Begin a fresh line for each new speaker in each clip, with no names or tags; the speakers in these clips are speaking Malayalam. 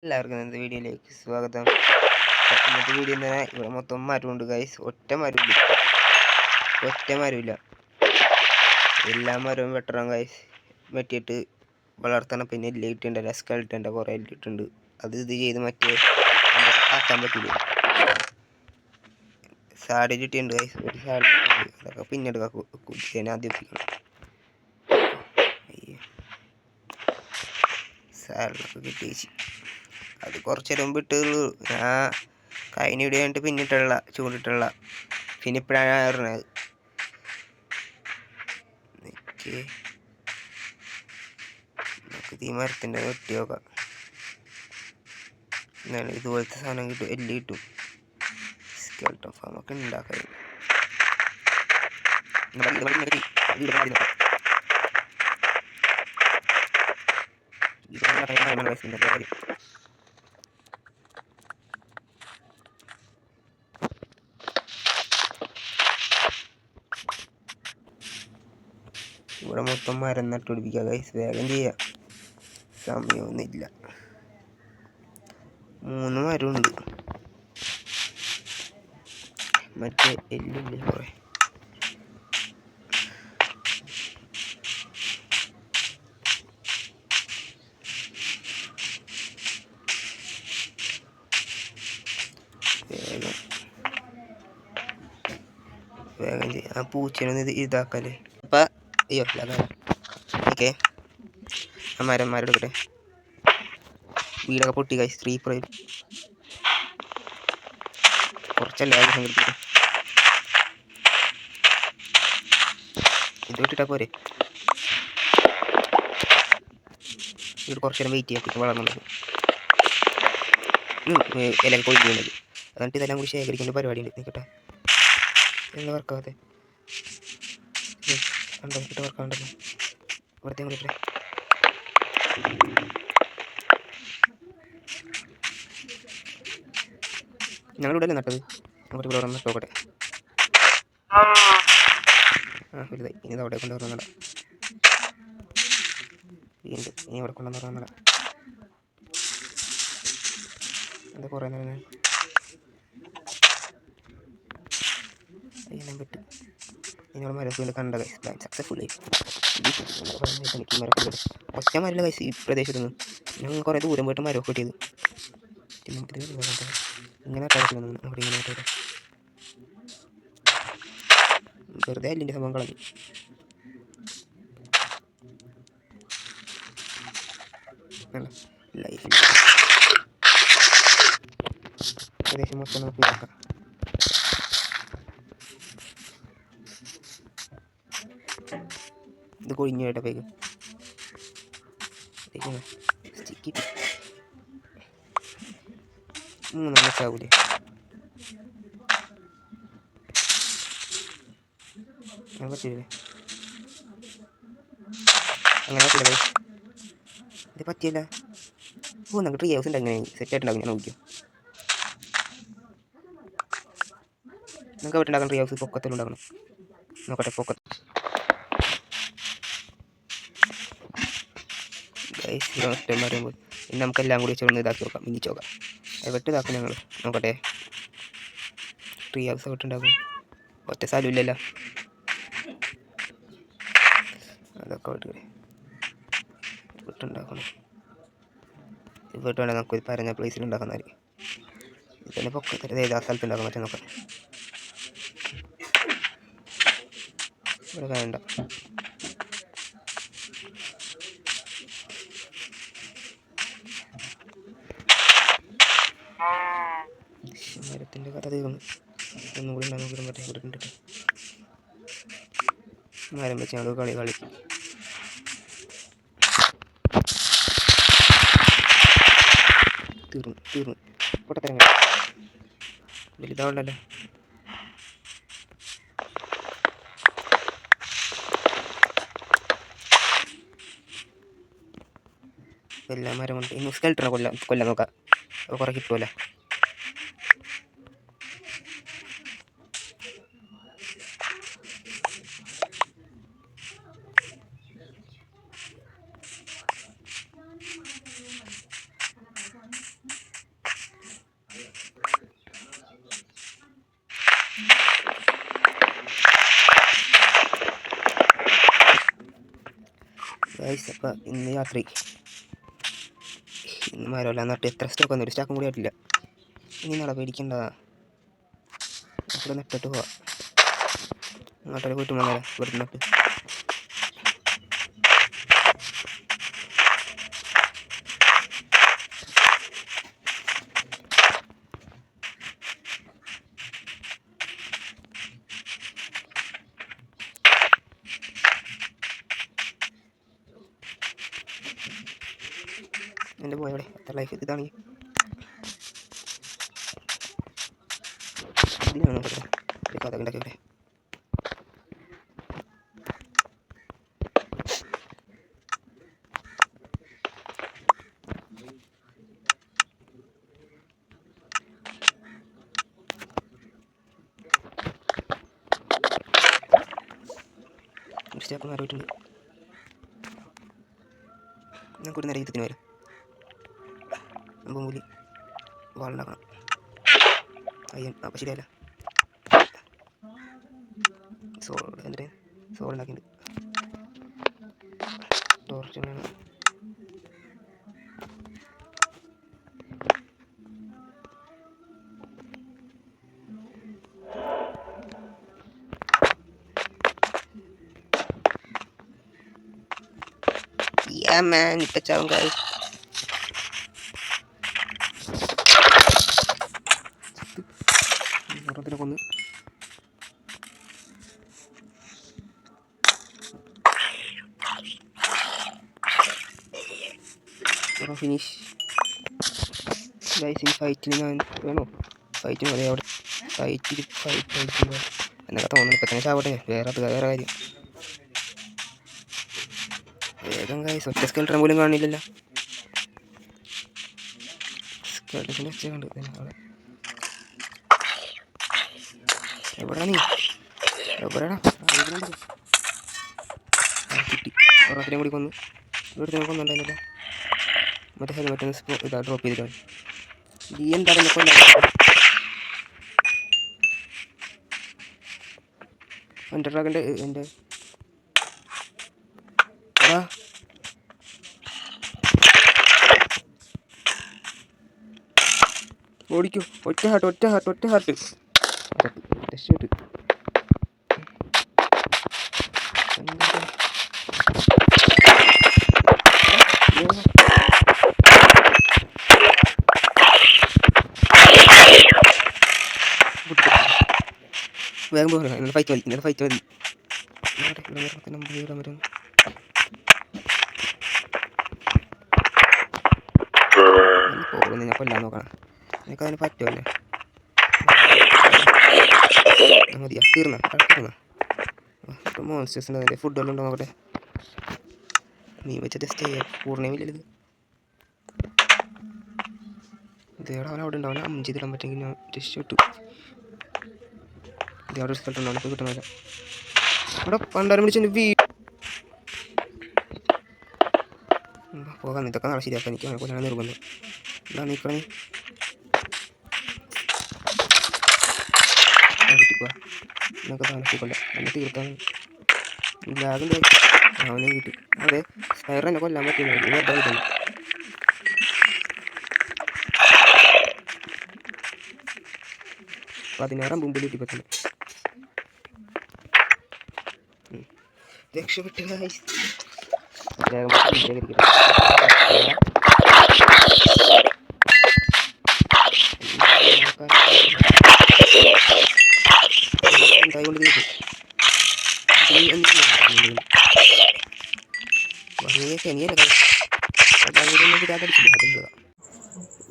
എല്ലാവർക്കും ഇന്നത്തെ വീഡിയോയിലേക്ക് സ്വാഗതം. ഇന്നത്തെ വീഡിയോ തന്നെ ഇവിടെ മൊത്തം മരമുണ്ട് ഗൈസ്. ഒറ്റ മരമില്ല, എല്ലാ മരവും വെട്ടണം ഗൈസ്. വെട്ടിയിട്ട് വളർത്തണം. പിന്നെ എല്ലാം ഇട്ടുണ്ട്, സ്കെൽറ്റൻ്റെ കുറേ ഇട്ടിട്ടുണ്ട്. അത് ഇത് ചെയ്ത് മറ്റേ ആക്കാൻ പറ്റില്ല. സാടി ചുറ്റിയുണ്ട് ഗൈസ്, ഒരു സാടി അതൊക്കെ പിന്നീട് കുത്തിനെ ആദ്യം എത്തിക്കണം. സാലൊക്കെ കിട്ടിയേച്ച് അത് കുറച്ച് നേരം ഇട്ടുള്ളൂ. ഞാൻ കഴിഞ്ഞ വീഡിയോ കണ്ടിട്ട് പിന്നിട്ടുള്ള ചൂണ്ടിട്ടുള്ള പിന്നെ ഇപ്പോഴാണ് അറിഞ്ഞത്. നമുക്ക് ഈ മരത്തിൻ്റെ വെട്ടി നോക്കാം. എന്നാണ് ഇതുപോലത്തെ സാധനം കിട്ടും, എല്ലാം കിട്ടും. സ്കെൽട്ടൺ ഫാമൊക്കെ ഉണ്ടാക്കാൻ ഇവിടെ മൊത്തം മരം നട്ടുപിടിപ്പിക്കുക ഗൈസ്. വേഗം ചെയ്യാം, സമയമൊന്നുമില്ല. 3 മരമുണ്ട്. മറ്റേ എല്ലില്ല കുറേ. വേഗം ചെയ്യാം. ആ പൂച്ചേനൊന്ന് ഇതാക്കല്ലേ. അപ്പം അയ്യോ ഓക്കെ, ആ മരന്മാരെടുക്കട്ടെ. വീടൊക്കെ പൊട്ടി കഴിച്ച് 3 കുറച്ചല്ലേ സംഘടിപ്പിക്കും. ഇത് വിട്ടിട്ടാ പോരെ. വീട് കുറച്ച് നേരം വെയിറ്റ് ചെയ്യാം, വളർന്നുള്ളത് എല്ലാം കൊഴിഞ്ഞു വീണത്. എന്നിട്ട് ഇതെല്ലാം കൂടി ശേഖരിക്കേണ്ട പരിപാടിയുണ്ട്. നിൽക്കട്ടെ, എന്താ വർക്കാവാതെ കണ്ടോ? കിட்ட വർക്കാവുണ്ടല്ലോ. ഇവിടത്തെ കൂടി ഞങ്ങളിവിടെ അല്ലേ നട്ടത്. അങ്ങോട്ട് ഇവിടെ വന്ന് നോക്കട്ടെ. വലുതായി. ഇനി ഇത് അവിടെ കൊണ്ടുവരണം നട. വീണ്ടും ഇനി ഇവിടെ കൊണ്ടുവന്ന് നട. എന്താ കുറേ നേരം ചെയ്യാൻ പറ്റും. നിങ്ങൾ മരത്തിൽ കണ്ട പ്ലാൻ സക്സസ്ഫുൾ ആയി. എനിക്ക് മരത്തിൽ ഒറ്റ മരമില്ല കൈസ് ഈ പ്രദേശത്ത് നിന്ന്. ഞങ്ങൾ കുറേ ദൂരം പോയിട്ട് മരമൊക്കെ കിട്ടിയത്. ഇങ്ങനെ കളിക്കുന്നു അവിടെ. ഇങ്ങനെ വെറുതെ അല്ലിൻ്റെ സംഭവം കളഞ്ഞു. ലൈഫിൽ ഏകദേശം മൊത്തം നമുക്ക് നോക്കാം. ഇത് കൊഴിഞ്ഞു കേട്ടപ്പോഴേക്കും സ്റ്റിക്കി 3 ലക്ഷമാവൂലേ. അങ്ങനെ പറ്റില്ലേ, അങ്ങനെ പറ്റില്ല. ഇത് പറ്റിയല്ല. ഓ നമുക്ക് ട്രീ ഹൗസ് ഉണ്ട്, അങ്ങനെ സെറ്റ് ആയിട്ടുണ്ടാകും. ഞാൻ നോക്കിയോ, നമുക്ക് അവിടെ ഉണ്ടാക്കണം. ട്രീ ഹൗസ് പൊക്കത്തിലുണ്ടാക്കണം. നോക്കട്ടെ, പൊക്കത്ത് ഒറ്റം പറയുമ്പോൾ ഇനി നമുക്കെല്ലാം കൂടി വെച്ചൊന്ന് ഇതാക്കി നോക്കാം, മിനിച്ച് നോക്കാം. എവിടെ ഇതാക്കും ഞങ്ങൾ നോക്കട്ടെ. ട്രീ ഹൗസ് എവിടെ ഉണ്ടാക്കും? ഒറ്റ സ്ഥലമില്ലല്ലോ. അതൊക്കെ വിട്ടുണ്ടാക്കണം. ഇവിടെ വേണേൽ നമുക്ക് പറഞ്ഞ പ്ലേസിൽ ഉണ്ടാക്കുന്നതായിരിക്കും. ഇതന്നെ പൊക്കത്തിൽ ഏതാ സ്ഥലത്ത് ഉണ്ടാക്കാൻ പറ്റും നോക്കാം. ഇവിടെ വേണ്ട. മരത്തിൻ്റെ കഥ തീർന്നു. ഒന്നും കൂടി ഉണ്ടാകും. മറ്റേ ഇവിടെ കണ്ടിട്ട് മരം വെച്ച് ഞങ്ങൾ കളി തീർന്നു. പൊട്ടത്തരങ്ങൾ വലുതാവണ്ടല്ലോ. എല്ലാ മരം കൊണ്ട് ഇനി സ്കെൽട്ടനെ കൊല്ലാൻ നോക്കാം. അപ്പോൾ കുറേ കിട്ടുമല്ലോ. ഗൈസ് അപ്പം ഇന്ന് രാത്രി ഇന്ന് മരമല്ല നട്ട് എത്ര സ്റ്റോക്ക് വന്നു ഒരു സ്റ്റാക്കും കൂടി ആയിട്ടില്ല. ഇനി നാളെ പേടിക്കണ്ടതാ, ഇവിടെ നട്ടിട്ട് പോവാം. അങ്ങോട്ടേ പോയിട്ട് വന്നേരം ഇവിടെ നട്ട് എൻ്റെ പോയവിടെ എത്ര ലൈഫ് ഇതാണെങ്കിൽ ഇതിനാണ് കഥ ഉണ്ടാക്കി ഇവിടെ. സ്റ്റാക്ക് മാറിയിട്ടുണ്ട്. ഞങ്ങൾക്ക് ഒരു നേരം യുദ്ധത്തിന് വരാം. അമ്പൂലി വാളുണ്ടാക്കണം. അയ്യൻ അപ്പം ശരിയല്ല. എന്നിട്ട് സോൾ ഉണ്ടാക്കിയിട്ടുണ്ട്. ടോർച്ചിനാണ് ഇപ്പം ചാവും കാര്യം. കൊന്ന് ഫിനിഷ്. ഗൈസ് ഈ ഫൈറ്റിന് ഞാൻ വേണോ ഫൈറ്റിന് പറയാം അവിടെ ഫൈറ്റ് എന്നൊക്കെ തോന്നുന്നു. ഇപ്പം തന്നെ ചാവട്ടെ, വേറെ കാര്യം. വേഗം ഗൈസ് ഒറ്റ സ്കെൽട്ടൻ പോലും കാണില്ലല്ലോ. സ്കെൽട്ടൻ്റെ വെച്ചുകൊണ്ട് അവിടെ എവിടെയാ നീ എവിടെയാടാ കിട്ടി. ഒരെണ്ണത്തിനും കൂടി കൊന്നു. ഇവിടുത്തെ കൊന്നുണ്ടായിരുന്നില്ല. മറ്റേ ഹെൽമെറ്റ് ഇതാ ഡ്രോപ്പ് ചെയ്തിട്ടാണ്. നീ എന്താണ് കൊല്ല എൻ്റെ ഡ്രാഗൻ്റെ എൻ്റെ ഓടിക്കോ. ഒറ്റ ഹാർട്ട് രക്ഷപ്പെട്ട്. വേഗം പോകണം. ഇന്നത്തെ ഫൈറ്റ് മതി. പോകുന്നു ഞാൻ കൊല്ലാൻ നോക്കണം. എനിക്കതിന് പറ്റുമല്ലേ. മതിയാ തീർന്ന മോൺസ്റ്റേഴ്സ് ഉണ്ട്. അതിൻ്റെ ഫുഡെല്ലാം ഉണ്ടോ നോക്കട്ടെ. നീ വെച്ച ടെസ്റ്റ് ചെയ്യാം. പൂർണ്ണമില്ലല്ലോ ഇത്. ഇതേടെ അവൻ അവിടെ ഉണ്ടാവും. 5 ചെയ്തിടാൻ പറ്റുമെങ്കിൽ ഞാൻ രക്ഷപ്പെട്ടു. ഇതേടെ റിസൾട്ട് ഉണ്ടാവും. ഇപ്പോൾ കിട്ടുന്നില്ല. അവിടെ പണ്ടാരം പിടിച്ചെൻ്റെ പോകാൻ. ഇതൊക്കെ നാളെ ശരിയാക്കാൻ എനിക്ക് അങ്ങനെ കൊല്ലാൻ നിർബന്ധം. എന്താണ് നിൽക്കണേ കിട്ടിപ്പോവാ. എന്നൊക്കെ താമസിക്കൊണ്ട എന്നെ തീർത്താണ്. ലാഗുണ്ട്. അവനെ കിട്ടി. അതെ സ്പൈർ എന്നെ കൊല്ലാൻ പറ്റില്ല. വെറുതെ കിട്ടുന്നു. പതിനാറാം മുമ്പിൽ കിട്ടി പറ്റുന്നു. രക്ഷപ്പെട്ട്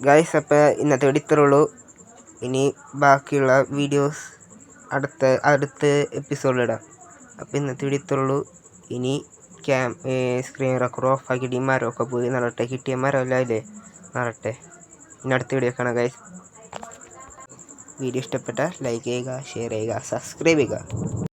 ഗൈസ് അപ്പോൾ ഇന്നത്തെ വീഡിയോ ഇത്രേ ഉള്ളൂ. ഇനി ബാക്കിയുള്ള വീഡിയോസ് അടുത്ത എപ്പിസോഡിലിടാം. അപ്പോൾ ഇന്നത്തെ വീഡിയോ ഇത്രേ ഉള്ളൂ. ഇനി സ്ക്രീൻ റെക്കോർഡ് ഓഫ് ആക്കിയിട്ട് ഈ മരമൊക്കെ പോയി നടട്ടെ. കിട്ടിയ മരമല്ല ഇല്ലേ നടട്ടെ. ഇനി അടുത്ത വീഡിയോ കാണാം ഗൈസ്. വീഡിയോ ഇഷ്ടപ്പെട്ടാൽ ലൈക്ക് ചെയ്യുക, ഷെയർ ചെയ്യുക, സബ്സ്ക്രൈബ് ചെയ്യുക.